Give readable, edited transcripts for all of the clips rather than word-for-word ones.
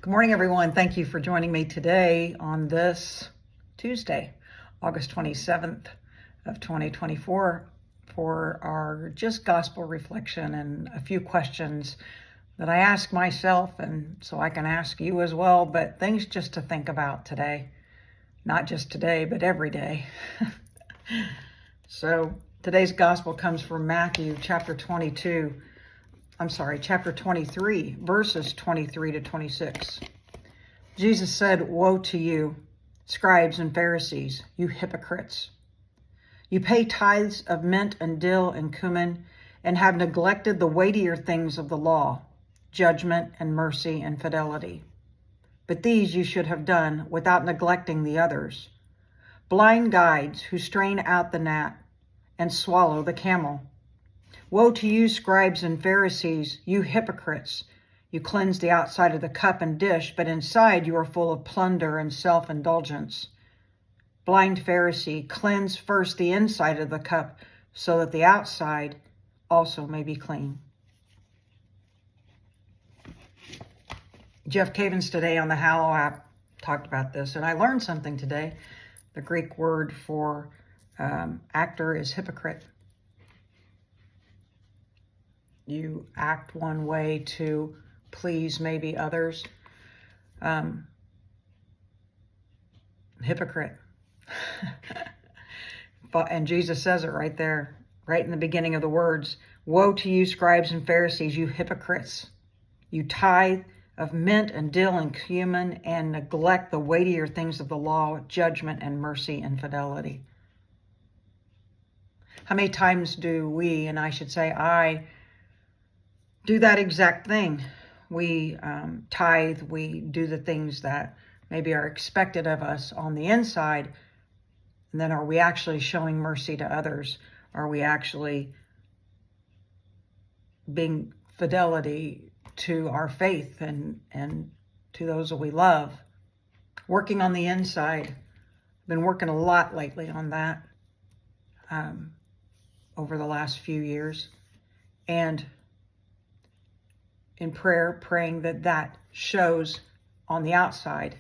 Good morning, everyone. Thank you for joining me today on this Tuesday, August 27th of 2024 for our just gospel reflection and a few questions that I ask myself, and so I can ask you as well, but things just to think about today. Not just today, but every day. So today's gospel comes from Matthew chapter 23, verses 23 to 26. Jesus said, "Woe to you, scribes and Pharisees, you hypocrites! You pay tithes of mint and dill and cumin, and have neglected the weightier things of the law, judgment and mercy and fidelity. But these you should have done without neglecting the others. Blind guides who strain out the gnat and swallow the camel. Woe to you, scribes and Pharisees, you hypocrites! You cleanse the outside of the cup and dish, but inside you are full of plunder and self-indulgence. Blind Pharisee, cleanse first the inside of the cup, so that the outside also may be clean." Jeff Cavins today on the Hallow app talked about this, and I learned something today. The Greek word for actor is hypocrite. You act one way to please maybe others. Hypocrite. And Jesus says it right there, right in the beginning of the words. "Woe to you, scribes and Pharisees, you hypocrites! You tithe of mint and dill and cumin and neglect the weightier things of the law, judgment and mercy and fidelity." How many times do we, and I should say I, do that exact thing? We tithe, we do the things that maybe are expected of us on the inside, and then are we actually showing mercy to others? Are we actually being fidelity to our faith and to those that we love? Working on the inside. I've been working a lot lately on that over the last few years, and in prayer, praying that shows on the outside.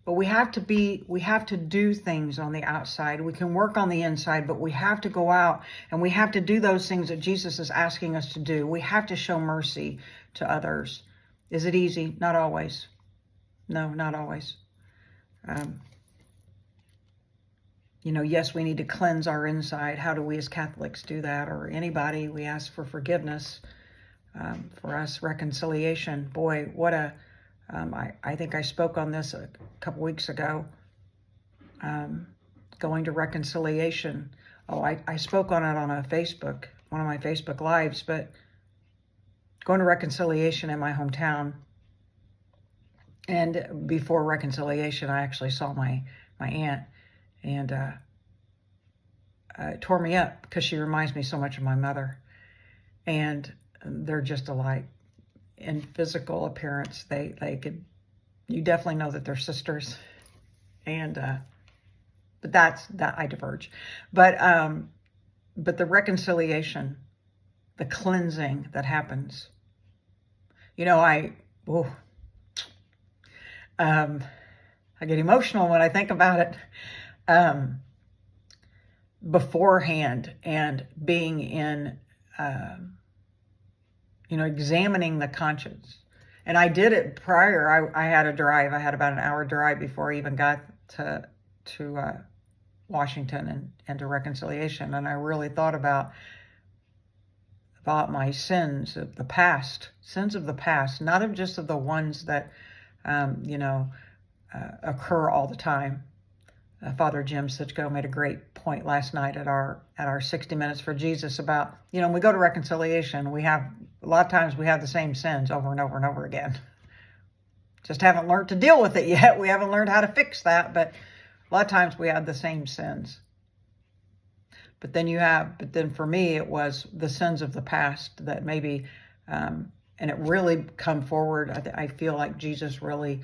But we have to do things on the outside. We can work on the inside, but we have to go out and we have to do those things that Jesus is asking us to do. We have to show mercy to others. Is it easy? Not always. No, not always. Yes, we need to cleanse our inside. How do we as Catholics do that? Or anybody, we ask for forgiveness. For us, reconciliation. Boy, what I think I spoke on this a couple weeks ago, going to reconciliation. I spoke on it on one of my Facebook lives, but going to reconciliation in my hometown. And before reconciliation, I actually saw my aunt, and it tore me up because she reminds me so much of my mother. And they're just alike in physical appearance. You definitely know that they're sisters. And, but that I diverge. But the reconciliation, the cleansing that happens, I get emotional when I think about it. Beforehand and being in, examining the conscience. And I did it prior. I had a drive. I had about an hour drive before I even got to Washington and to reconciliation. And I really thought about my sins of the past, not of just of the ones that, occur all the time. Father Jim Sitchko made a great point last night at our 60 Minutes for Jesus about, when we go to reconciliation, a lot of times we have the same sins over and over and over again. Just haven't learned to deal with it yet. We haven't learned how to fix that, but a lot of times we have the same sins. But then for me, it was the sins of the past that maybe, and it really come forward. I feel like Jesus really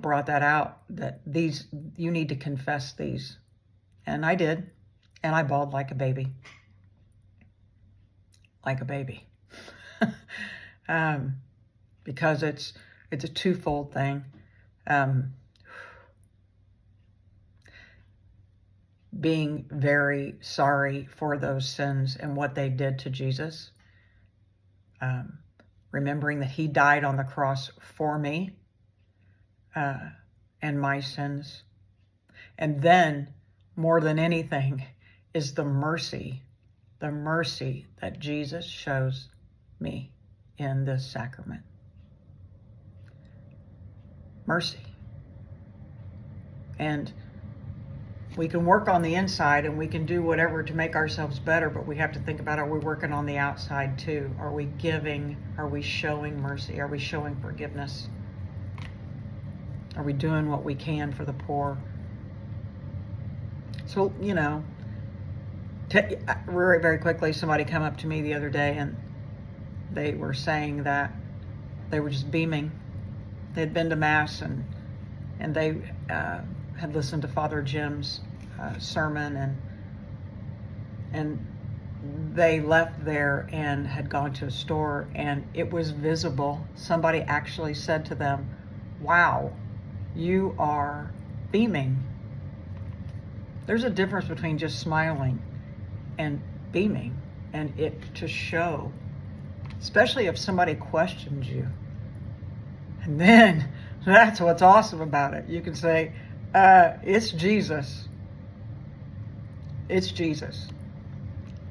brought that out, that you need to confess these. And I did. And I bawled like a baby. Because it's a twofold thing. Being very sorry for those sins and what they did to Jesus. Remembering that he died on the cross for me and my sins. And then, more than anything, is the mercy that Jesus shows me in this sacrament. Mercy. And we can work on the inside and we can do whatever to make ourselves better, but we have to think about, are we working on the outside too? Are we giving? Are we showing mercy? Are we showing forgiveness? Are we doing what we can for the poor? So, very, very quickly, somebody came up to me the other day and they were saying that they were just beaming. They'd been to Mass and they had listened to Father Jim's sermon and they left there and had gone to a store, and it was visible. Somebody actually said to them, "Wow, you are beaming." There's a difference between just smiling and beaming, and it to show, especially if somebody questions you. And then that's what's awesome about it. You can say, it's Jesus. It's Jesus.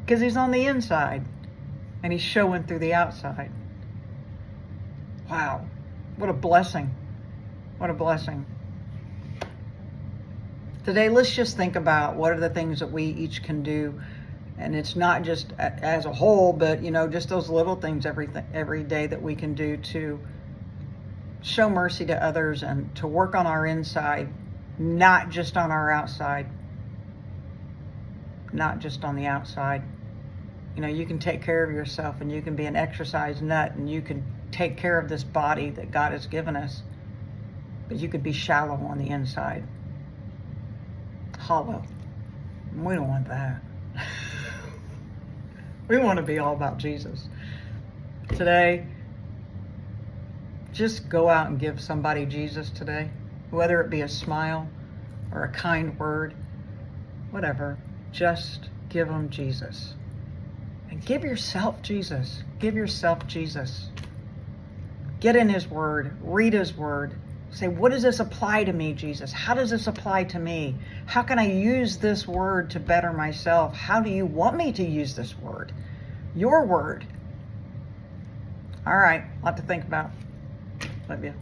Because he's on the inside and he's showing through the outside. Wow. What a blessing. What a blessing. Today, let's just think about what are the things that we each can do. And it's not just as a whole, but, just those little things every day that we can do to show mercy to others and to work on our inside, not just on our outside. Not just on the outside. You can take care of yourself and you can be an exercise nut and you can take care of this body that God has given us, but you could be shallow on the inside. Hollow. We don't want that. We want to be all about Jesus. Today, just go out and give somebody Jesus today, whether it be a smile or a kind word, whatever. Just give them Jesus. And give yourself Jesus. Give yourself Jesus. Get in his word. Read his word. Say, what does this apply to me, Jesus? How does this apply to me? How can I use this word to better myself? How do you want me to use this word? Your word. All right, a lot to think about. Love you.